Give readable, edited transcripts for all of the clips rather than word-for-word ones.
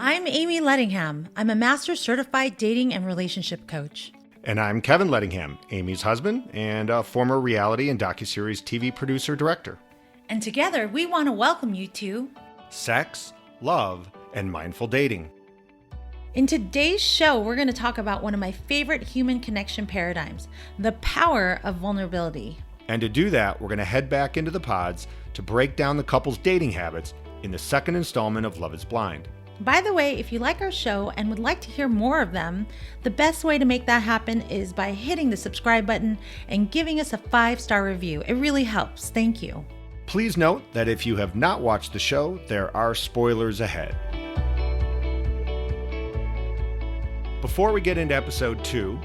I'm Amy Lettingham. I'm a master certified dating and relationship coach. And I'm Kevin Lettingham, Amy's husband and a former reality and docuseries TV producer-director. And together, we want to welcome you to Sex, Love, and Mindful Dating. In today's show, we're going to talk about one of my favorite human connection paradigms, the power of vulnerability. And to do that, we're going to head back into the pods to break down the couple's dating habits in the second installment of Love is Blind. By the way, if you like our show and would like to hear more of them, the best way to make that happen is by hitting the subscribe button and giving us a 5-star review. It really helps. Thank you. Please note that if you have not watched the show, there are spoilers ahead. Before we get into episode 2,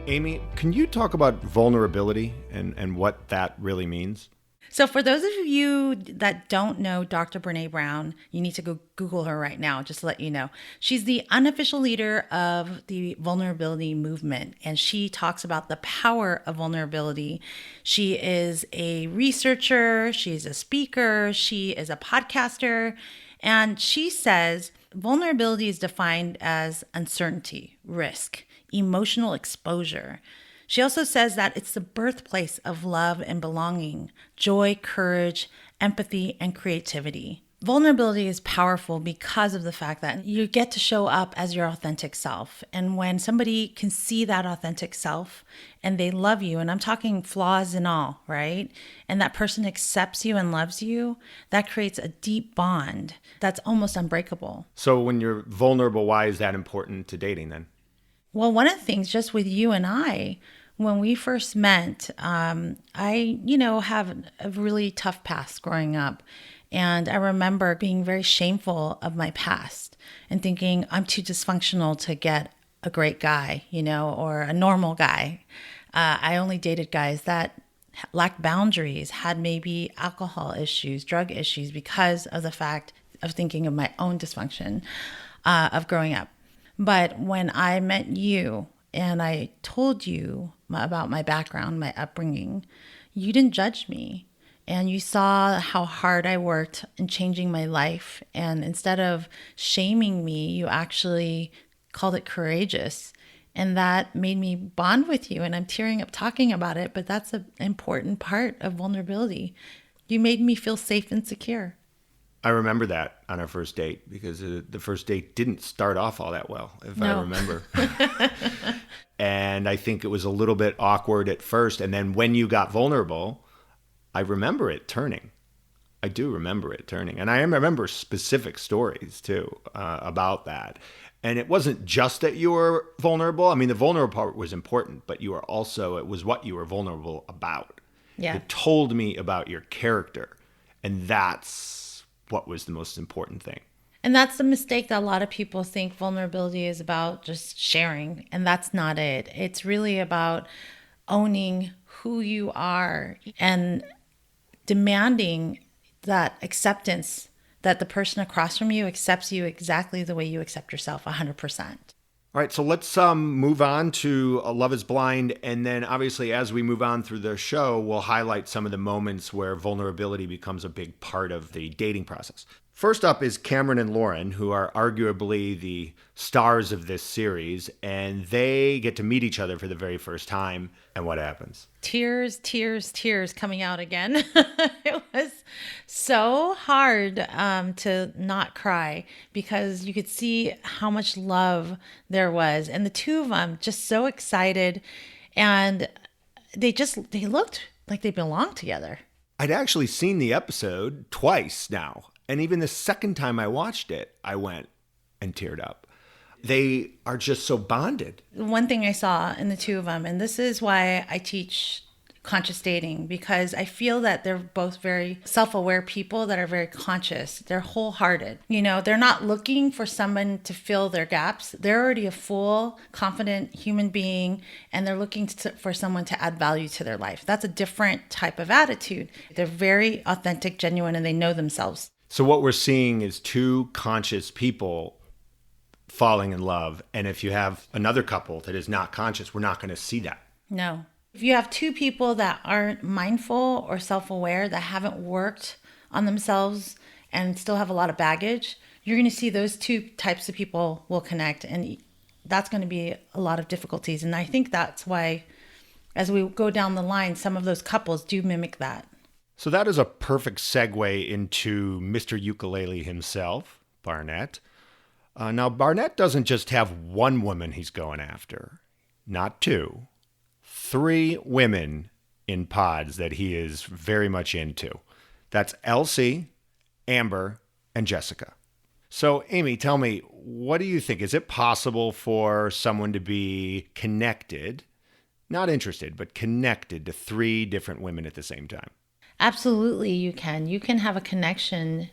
Amy, can you talk about vulnerability and what that really means? So for those of you that don't know Dr. Brené Brown, you need to go Google her right now, just to let you know. She's the unofficial leader of the vulnerability movement, and she talks about the power of vulnerability. She is a researcher, she's a speaker, she is a podcaster, and she says vulnerability is defined as uncertainty, risk, emotional exposure. She also says that it's the birthplace of love and belonging, joy, courage, empathy, and creativity. Vulnerability is powerful because of the fact that you get to show up as your authentic self. And when somebody can see that authentic self and they love you, and I'm talking flaws and all, right? And that person accepts you and loves you, that creates a deep bond that's almost unbreakable. So when you're vulnerable, why is that important to dating then? Well, one of the things just with you and I, when we first met, I have a really tough past growing up. And I remember being very shameful of my past and thinking I'm too dysfunctional to get a great guy, or a normal guy. I only dated guys that lacked boundaries, had maybe alcohol issues, drug issues because of the fact of thinking of my own dysfunction of growing up. But when I met you and I told you about my background, my upbringing, you didn't judge me. And you saw how hard I worked in changing my life. And instead of shaming me, you actually called it courageous. And that made me bond with you. And I'm tearing up talking about it, but that's an important part of vulnerability. You made me feel safe and secure. I remember that on our first date because the first date didn't start off all that well, if I remember. And I think it was a little bit awkward at first. And then when you got vulnerable, I remember it turning. I do remember it turning. And I remember specific stories too about that. And it wasn't just that you were vulnerable. I mean, the vulnerable part was important, but it was what you were vulnerable about. Yeah. It told me about your character. And that's what was the most important thing. And that's the mistake that a lot of people think vulnerability is about just sharing. And that's not it. It's really about owning who you are and demanding that acceptance that the person across from you accepts you exactly the way you accept yourself 100%. All right, so let's move on to Love is Blind. And then obviously as we move on through the show, we'll highlight some of the moments where vulnerability becomes a big part of the dating process. First up is Cameron and Lauren, who are arguably the stars of this series, and they get to meet each other for the very first time. And what happens? Tears coming out again. It was so hard to not cry because you could see how much love there was. And the two of them just so excited. And they looked like they belonged together. I'd actually seen the episode twice now. And even the second time I watched it, I went and teared up. They are just so bonded. One thing I saw in the two of them, and this is why I teach conscious dating, because I feel that they're both very self-aware people that are very conscious. They're wholehearted. They're not looking for someone to fill their gaps. They're already a full, confident human being, and they're looking for someone to add value to their life. That's a different type of attitude. They're very authentic, genuine, and they know themselves. So what we're seeing is two conscious people falling in love. And if you have another couple that is not conscious, we're not going to see that. No. If you have two people that aren't mindful or self-aware, that haven't worked on themselves and still have a lot of baggage, you're going to see those two types of people will connect. And that's going to be a lot of difficulties. And I think that's why, as we go down the line, some of those couples do mimic that. So that is a perfect segue into Mr. Ukulele himself, Barnett. Now, Barnett doesn't just have one woman he's going after, not two, 3 women in pods that he is very much into. That's Elsie, Amber, and Jessica. So, Amy, tell me, what do you think? Is it possible for someone to be connected, not interested, but connected to 3 different women at the same time? Absolutely, you can. You can have a connection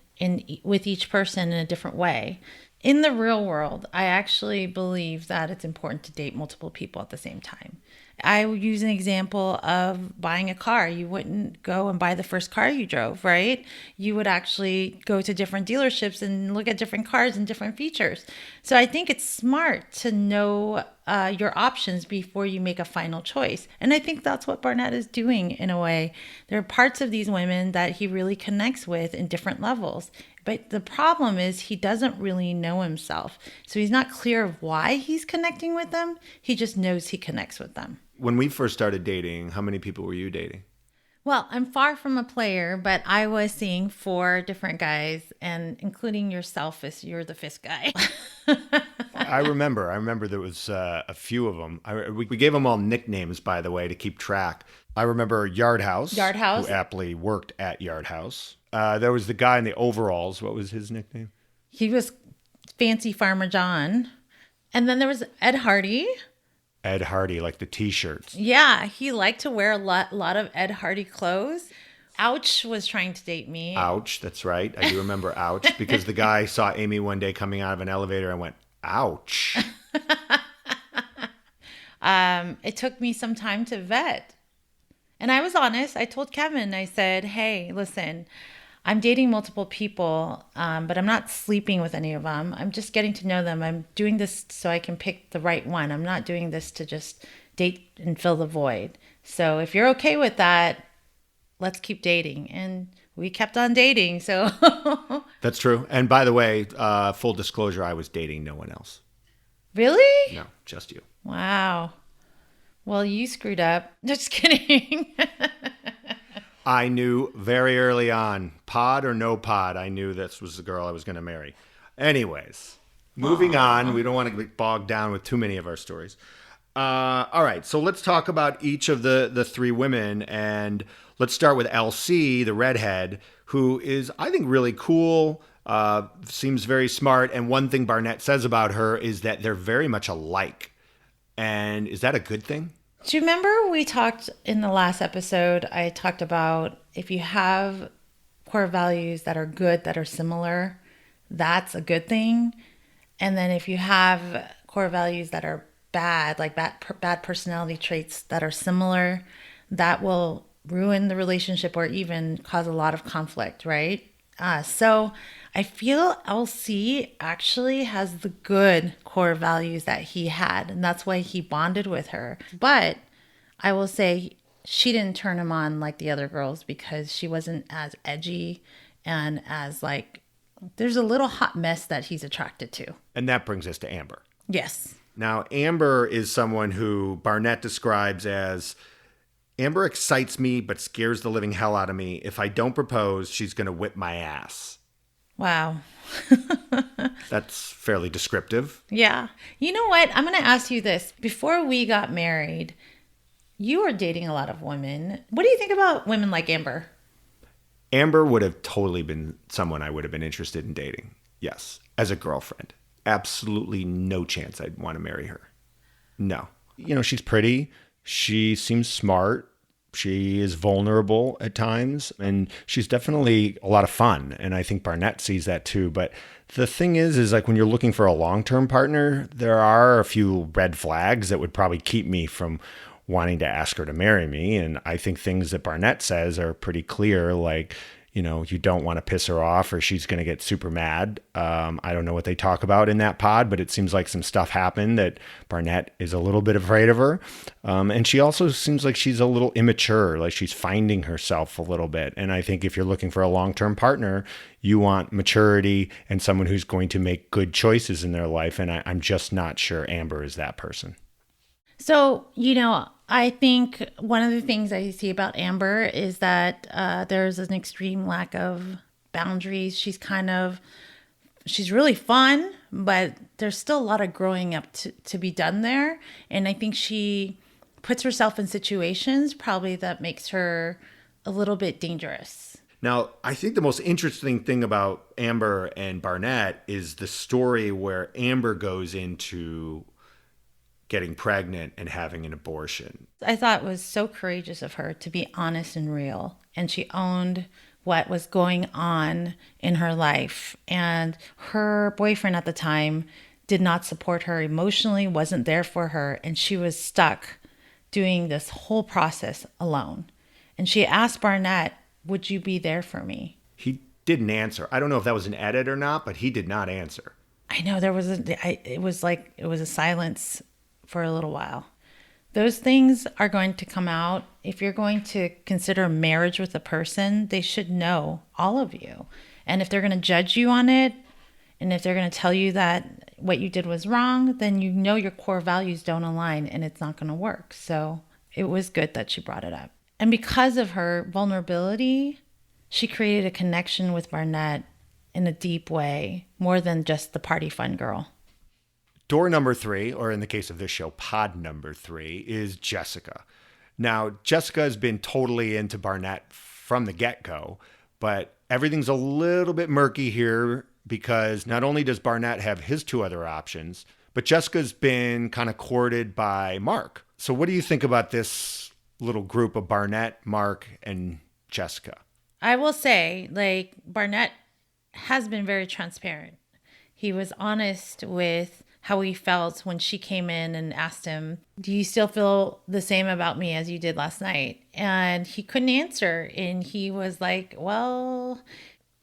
with each person in a different way. In the real world, I actually believe that it's important to date multiple people at the same time. I would use an example of buying a car. You wouldn't go and buy the first car you drove, right? You would actually go to different dealerships and look at different cars and different features. So I think it's smart to know your options before you make a final choice. And I think that's what Barnett is doing in a way. There are parts of these women that he really connects with in different levels. But the problem is he doesn't really know himself. So he's not clear of why he's connecting with them. He just knows he connects with them. When we first started dating, how many people were you dating? Well, I'm far from a player, but I was seeing 4 different guys, and including yourself, as you're the 5th guy. I remember there was a few of them. We gave them all nicknames, by the way, to keep track. I remember Yard House, who aptly worked at Yard House. There was the guy in the overalls. What was his nickname? He was Fancy Farmer John. And then there was Ed Hardy. Ed Hardy, like the T-shirts. Yeah, he liked to wear a lot of Ed Hardy clothes. Ouch was trying to date me. Ouch, that's right. I do remember Ouch, because the guy saw Amy one day coming out of an elevator and went, ouch. It took me some time to vet. And I was honest. I told Kevin, I said, hey, listen, I'm dating multiple people, but I'm not sleeping with any of them. I'm just getting to know them. I'm doing this so I can pick the right one. I'm not doing this to just date and fill the void. So if you're okay with that, let's keep dating. And we kept on dating. So That's true. And by the way, full disclosure, I was dating no one else. Really? No, just you. Wow. Well, you screwed up. Just kidding. I knew very early on, pod or no pod, I knew this was the girl I was going to marry. Anyways, moving on. We don't want to get bogged down with too many of our stories. All right, so let's talk about each of the 3 women, and let's start with LC, the redhead, who is, I think, really cool, seems very smart, and one thing Barnett says about her is that they're very much alike. And is that a good thing? Do you remember we talked in the last episode, I talked about if you have core values that are good, that are similar, that's a good thing. And then if you have core values that are bad, like bad personality traits that are similar, that will ruin the relationship or even cause a lot of conflict, right? So I feel LC actually has the good core values that he had, and that's why he bonded with her. But I will say she didn't turn him on like the other girls because she wasn't as edgy and as there's a little hot mess that he's attracted to. And that brings us to Amber. Yes. Now, Amber is someone who Barnett describes as, Amber excites me but scares the living hell out of me. If I don't propose, she's going to whip my ass. Wow. That's fairly descriptive. Yeah. You know what? I'm going to ask you this. Before we got married, you were dating a lot of women. What do you think about women like Amber? Amber would have totally been someone I would have been interested in dating. Yes. As a girlfriend. Absolutely no chance I'd want to marry her. No. You know, she's pretty. She seems smart. She is vulnerable at times, and she's definitely a lot of fun. And I think Barnett sees that too. But the thing is like when you're looking for a long-term partner, there are a few red flags that would probably keep me from wanting to ask her to marry me. And I think things that Barnett says are pretty clear. Like, you don't want to piss her off or she's going to get super mad. I don't know what they talk about in that pod, but it seems like some stuff happened that Barnett is a little bit afraid of her. And she also seems like she's a little immature, like she's finding herself a little bit. And I think if you're looking for a long-term partner, you want maturity and someone who's going to make good choices in their life. And I'm just not sure Amber is that person. So, I think one of the things I see about Amber is that there's an extreme lack of boundaries. She's really fun, but there's still a lot of growing up to be done there. And I think she puts herself in situations probably that makes her a little bit dangerous. Now, I think the most interesting thing about Amber and Barnett is the story where Amber goes into getting pregnant and having an abortion. I thought it was so courageous of her to be honest and real. And she owned what was going on in her life. And her boyfriend at the time did not support her emotionally, wasn't there for her. And she was stuck doing this whole process alone. And she asked Barnett, would you be there for me? He didn't answer. I don't know if that was an edit or not, but he did not answer. I know it was a silence for a little while. Those things are going to come out. If you're going to consider marriage with a person, they should know all of you. And if they're going to judge you on it, and if they're going to tell you that what you did was wrong, then your core values don't align and it's not going to work. So it was good that she brought it up. And because of her vulnerability, she created a connection with Barnett in a deep way, more than just the party fun girl. Door number 3, or in the case of this show, pod number 3, is Jessica. Now, Jessica has been totally into Barnett from the get-go, but everything's a little bit murky here because not only does Barnett have his 2 other options, but Jessica's been kind of courted by Mark. So what do you think about this little group of Barnett, Mark, and Jessica? I will say, Barnett has been very transparent. He was honest with how he felt when she came in and asked him, do you still feel the same about me as you did last night? And he couldn't answer. And he was like, well,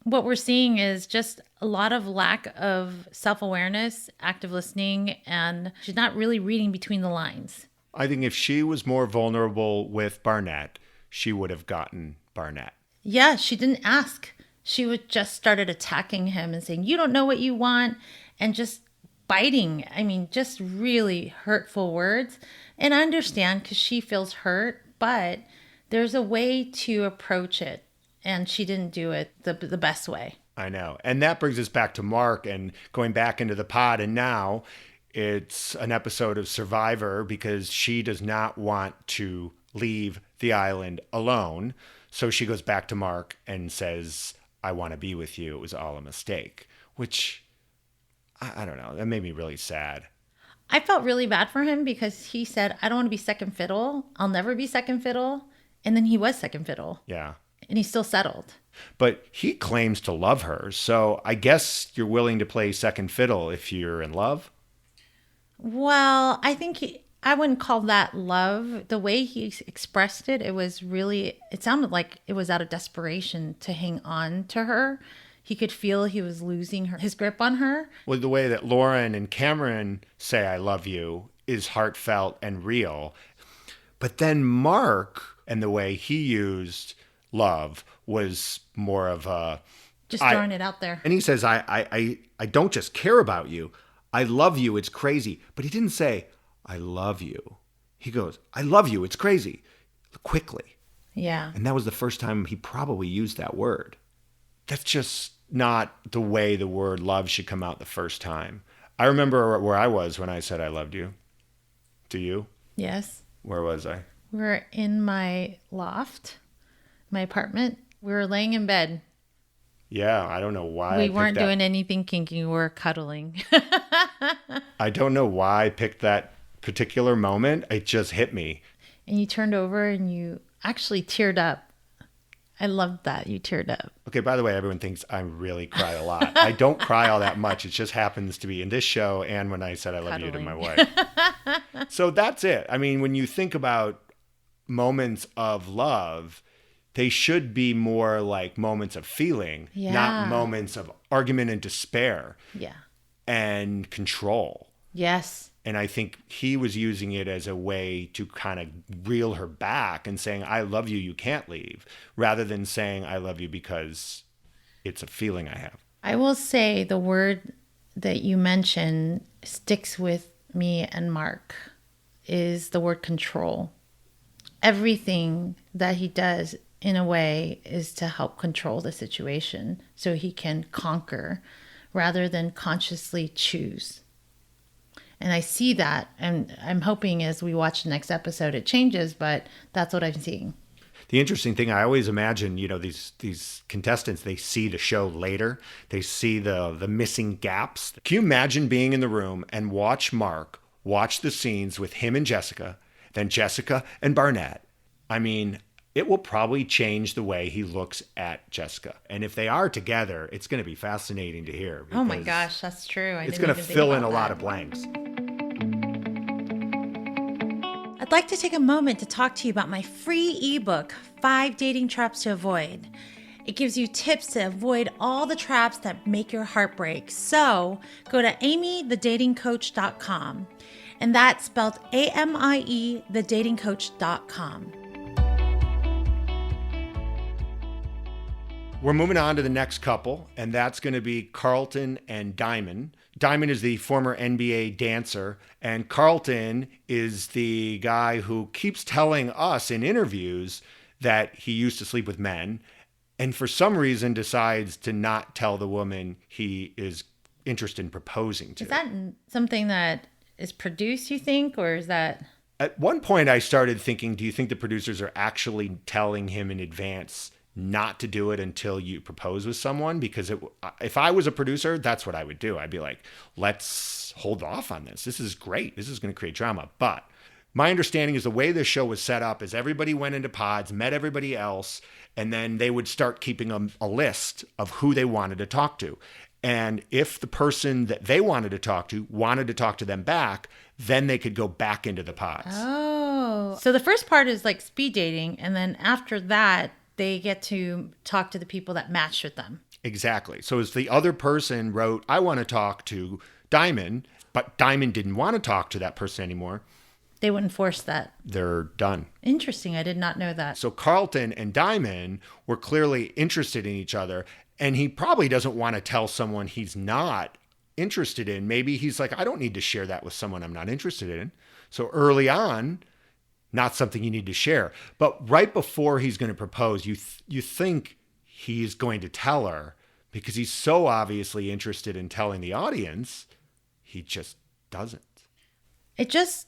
what we're seeing is just a lot of lack of self-awareness, active listening, and she's not really reading between the lines. I think if she was more vulnerable with Barnett, she would have gotten Barnett. Yeah, she didn't ask. She would just started attacking him and saying, you don't know what you want, and just biting. I mean, just really hurtful words. And I understand because she feels hurt, but there's a way to approach it. And she didn't do it the best way. I know. And that brings us back to Mark and going back into the pod. And now it's an episode of Survivor because she does not want to leave the island alone. So she goes back to Mark and says, I want to be with you. It was all a mistake, which I don't know. That made me really sad. I felt really bad for him because he said, I don't want to be second fiddle. I'll never be second fiddle. And then he was second fiddle. Yeah. And he still settled. But he claims to love her. So I guess you're willing to play second fiddle if you're in love? Well, I think I wouldn't call that love. The way he expressed it, it sounded like it was out of desperation to hang on to her. He could feel he was losing his grip on her. Well, the way that Lauren and Cameron say I love you is heartfelt and real. But then Mark and the way he used love was more of a... just throwing it out there. And he says, I don't just care about you. I love you. It's crazy. But he didn't say, I love you. He goes, I love you. It's crazy. Quickly. Yeah. And that was the first time he probably used that word. That's just not the way the word love should come out the first time. I remember where I was when I said I loved you. Do you? Yes. Where was I? We were in my loft, my apartment. We were laying in bed. Yeah, I don't know why. We weren't doing anything kinky. We were cuddling. I don't know why I picked that particular moment. It just hit me. And you turned over and you actually teared up. I loved that. You teared up. Okay, by the way, everyone thinks I really cry a lot. I don't cry all that much. It just happens to be in this show and when I said I love you to my wife. So that's it. I mean, when you think about moments of love, They should be more like moments of feeling, not moments of argument and despair and control. Yes. And I think he was using it as a way to kind of reel her back and saying, I love you, you can't leave, rather than saying, I love you because it's a feeling I have. I will say the word that you mentioned sticks with me and Mark is the word control. Everything that he does in a way is to help control the situation so he can conquer rather than consciously choose. And I see that, and I'm hoping as we watch the next episode it changes, but that's what I'm seeing. The interesting thing, I always imagine, these contestants, they see the show later. They see the missing gaps. Can you imagine being in the room and watch Mark watch the scenes with him and Jessica, then Jessica and Barnett? I mean, it will probably change the way he looks at Jessica. And if they are together, it's going to be fascinating to hear. Oh my gosh, that's true. It's going to fill in a lot of blanks. I'd like to take a moment to talk to you about my free ebook, 5 Dating Traps to Avoid. It gives you tips to avoid all the traps that make your heart break. So go to amythedatingcoach.com, and that's spelled AMIE, thedatingcoach.com. We're moving on to the next couple, and that's going to be Carlton and Diamond. Diamond is the former NBA dancer, and Carlton is the guy who keeps telling us in interviews that he used to sleep with men, and for some reason decides to not tell the woman he is interested in proposing to. Is that something that is produced, you think, or is that... At one point I started thinking, do you think the producers are actually telling him in advance not to do it until you propose with someone? Because if I was a producer, that's what I would do. I'd be like, let's hold off on this. This is great. This is going to create drama. But my understanding is the way this show was set up is everybody went into pods, met everybody else, and then they would start keeping a list of who they wanted to talk to. And if the person that they wanted to talk to them back, then they could go back into the pods. Oh. So the first part is like speed dating, and then after that, they get to talk to the people that match with them. Exactly. So as the other person wrote, I want to talk to Diamond, but Diamond didn't want to talk to that person anymore, they wouldn't force that. They're done. Interesting. I did not know that. So Carlton and Diamond were clearly interested in each other, and he probably doesn't want to tell someone he's not interested in. Maybe he's like, I don't need to share that with someone I'm not interested in. So early on, not something you need to share. But right before he's going to propose, you think he's going to tell her because he's so obviously interested in telling the audience. He just doesn't. It just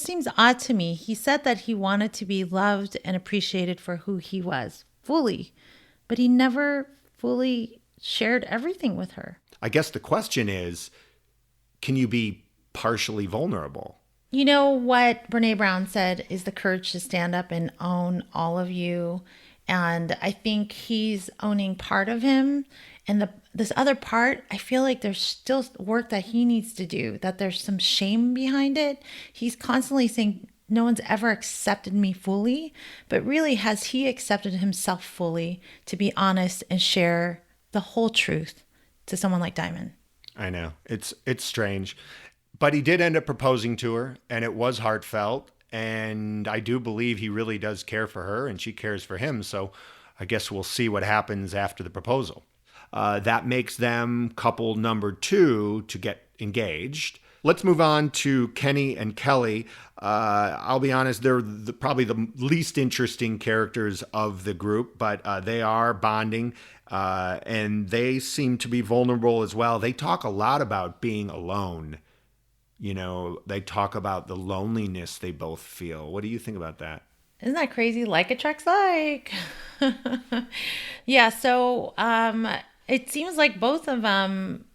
seems odd to me. He said that he wanted to be loved and appreciated for who he was fully, but he never fully shared everything with her. I guess the question is, can you be partially vulnerable? You know what Brene Brown said is the courage to stand up and own all of you. And I think he's owning part of him. And this other part, I feel like there's still work that he needs to do, that there's some shame behind it. He's constantly saying, no one's ever accepted me fully. But really, has he accepted himself fully to be honest and share the whole truth to someone like Diamond? I know. It's strange. But he did end up proposing to her, and it was heartfelt. And I do believe he really does care for her, and she cares for him. So I guess we'll see what happens after the proposal. That makes them couple number 2 to get engaged. Let's move on to Kenny and Kelly. I'll be honest, they're probably the least interesting characters of the group, but they are bonding, and they seem to be vulnerable as well. They talk a lot about being alone. You know, they talk about the loneliness they both feel. What do you think about that? Isn't that crazy? Like attracts like. Yeah, so it seems like both of them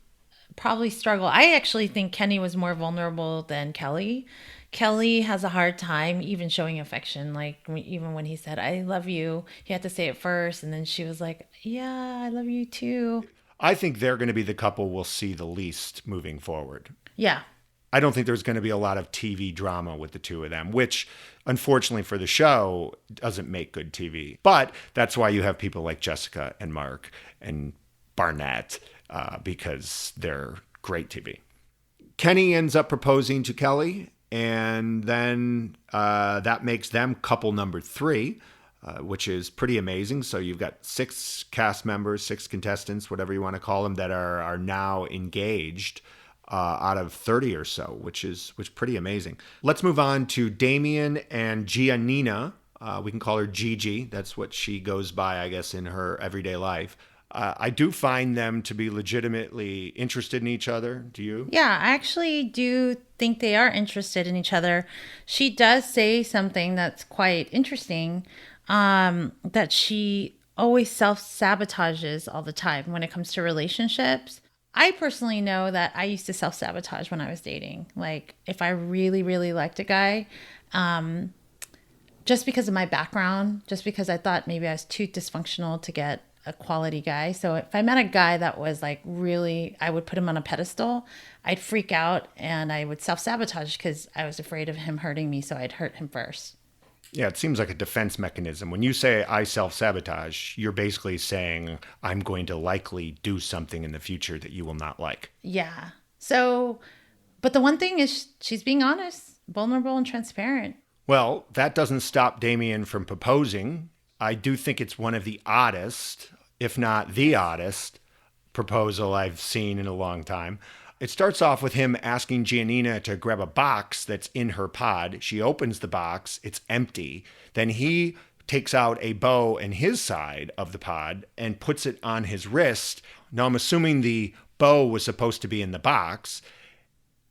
probably struggle. I actually think Kenny was more vulnerable than Kelly. Kelly has a hard time even showing affection. Like even when he said, I love you, he had to say it first. And then she was like, yeah, I love you too. I think they're going to be the couple we'll see the least moving forward. Yeah. I don't think there's going to be a lot of TV drama with the two of them, which unfortunately for the show doesn't make good TV. But that's why you have people like Jessica and Mark and Barnett, because they're great TV. Kenny ends up proposing to Kelly, and then that makes them couple number 3, which is pretty amazing. So you've got 6 cast members, 6 contestants, whatever you want to call them, that are now engaged out of 30 or so, which is pretty amazing. Let's move on to Damian and Giannina. We can call her Gigi. That's what she goes by, I guess, in her everyday life. I do find them to be legitimately interested in each other. Do you? Yeah, I actually do think they are interested in each other. She does say something that's quite interesting, that she always self-sabotages all the time when it comes to relationships. I personally know that I used to self-sabotage when I was dating. Like, if I really, really liked a guy, just because of my background, just because I thought maybe I was too dysfunctional to get a quality guy. So if I met a guy that was like really, I would put him on a pedestal, I'd freak out and I would self-sabotage because I was afraid of him hurting me. So I'd hurt him first. Yeah, it seems like a defense mechanism. When you say I self-sabotage, you're basically saying I'm going to likely do something in the future that you will not like. Yeah. So, but the one thing is she's being honest, vulnerable, and transparent. Well, that doesn't stop Damian from proposing. I do think it's one of the oddest, if not the oddest, proposal I've seen in a long time. It starts off with him asking Giannina to grab a box that's in her pod. She opens the box, it's empty. Then he takes out a bow in his side of the pod and puts it on his wrist. Now I'm assuming the bow was supposed to be in the box.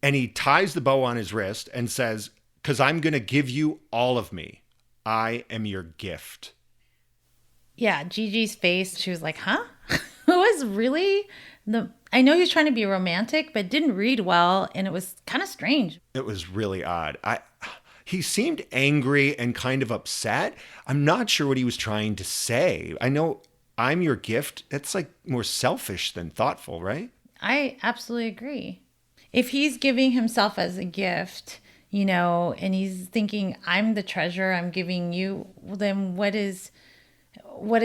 And he ties the bow on his wrist and says, "'Cause I'm going to give you all of me. I am your gift." Yeah, Gigi's face, she was like, huh? It was really I know he was trying to be romantic, but didn't read well, and it was kind of strange. It was really odd. He seemed angry and kind of upset. I'm not sure what he was trying to say. I know I'm your gift. That's like more selfish than thoughtful, right? I absolutely agree. If he's giving himself as a gift, and he's thinking, I'm the treasure, I'm giving you, well, then what is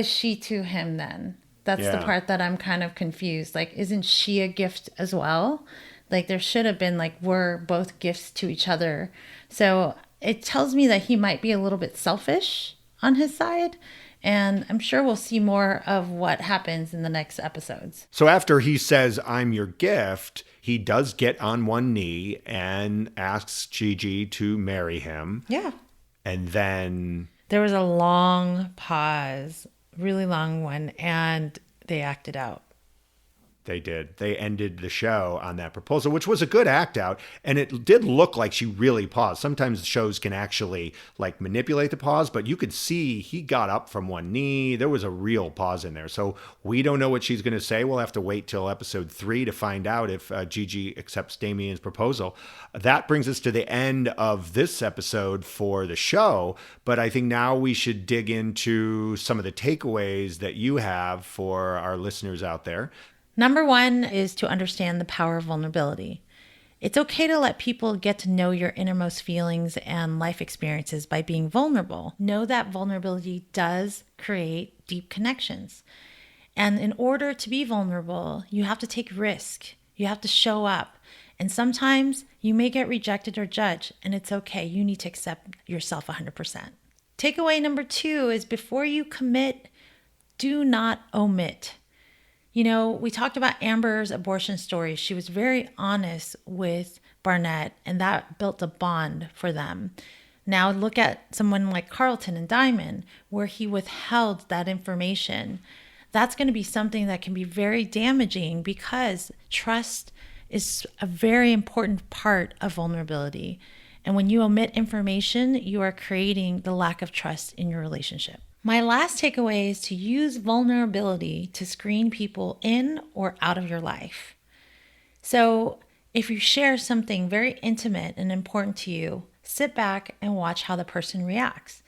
she to him then? That's the part that I'm kind of confused. Like, isn't she a gift as well? Like, there should have been like, we're both gifts to each other. So it tells me that he might be a little bit selfish on his side. And I'm sure we'll see more of what happens in the next episodes. So after he says, I'm your gift, he does get on one knee and asks Gigi to marry him. Yeah. And then there was a long pause, really long one, and they acted out. They did. They ended the show on that proposal, which was a good act out. And it did look like she really paused. Sometimes shows can actually like manipulate the pause, but you could see he got up from one knee. There was a real pause in there. So we don't know what she's going to say. We'll have to wait till episode 3 to find out if Gigi accepts Damian's proposal. That brings us to the end of this episode for the show. But I think now we should dig into some of the takeaways that you have for our listeners out there. Number 1 is to understand the power of vulnerability. It's okay to let people get to know your innermost feelings and life experiences by being vulnerable. Know that vulnerability does create deep connections. And in order to be vulnerable, you have to take risk. You have to show up. And sometimes you may get rejected or judged, and it's okay. You need to accept yourself 100%. Takeaway number 2 is before you commit, do not omit. We talked about Amber's abortion story. She was very honest with Barnett, and that built a bond for them. Now look at someone like Carlton and Diamond, where he withheld that information. That's going to be something that can be very damaging because trust is a very important part of vulnerability. And when you omit information, you are creating the lack of trust in your relationship. My last takeaway is to use vulnerability to screen people in or out of your life. So if you share something very intimate and important to you, sit back and watch how the person reacts.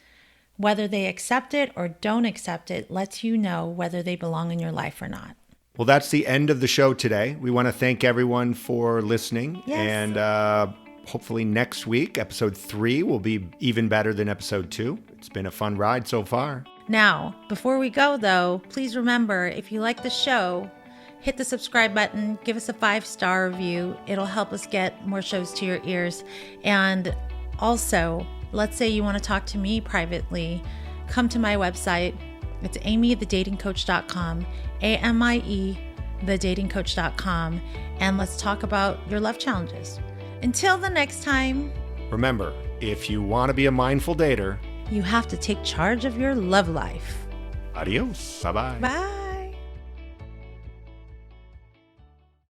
Whether they accept it or don't accept it lets you know whether they belong in your life or not. Well, that's the end of the show today. We want to thank everyone for listening. Yes. And hopefully next week, episode 3 will be even better than episode 2. It's been a fun ride so far. Now, before we go, though, please remember, if you like the show, hit the subscribe button, give us a 5-star review. It'll help us get more shows to your ears. And also, let's say you want to talk to me privately, come to my website. It's amythedatingcoach.com, AMIE, thedatingcoach.com, and let's talk about your love challenges. Until the next time, remember, if you want to be a mindful dater, you have to take charge of your love life. adios. Bye-bye. Bye.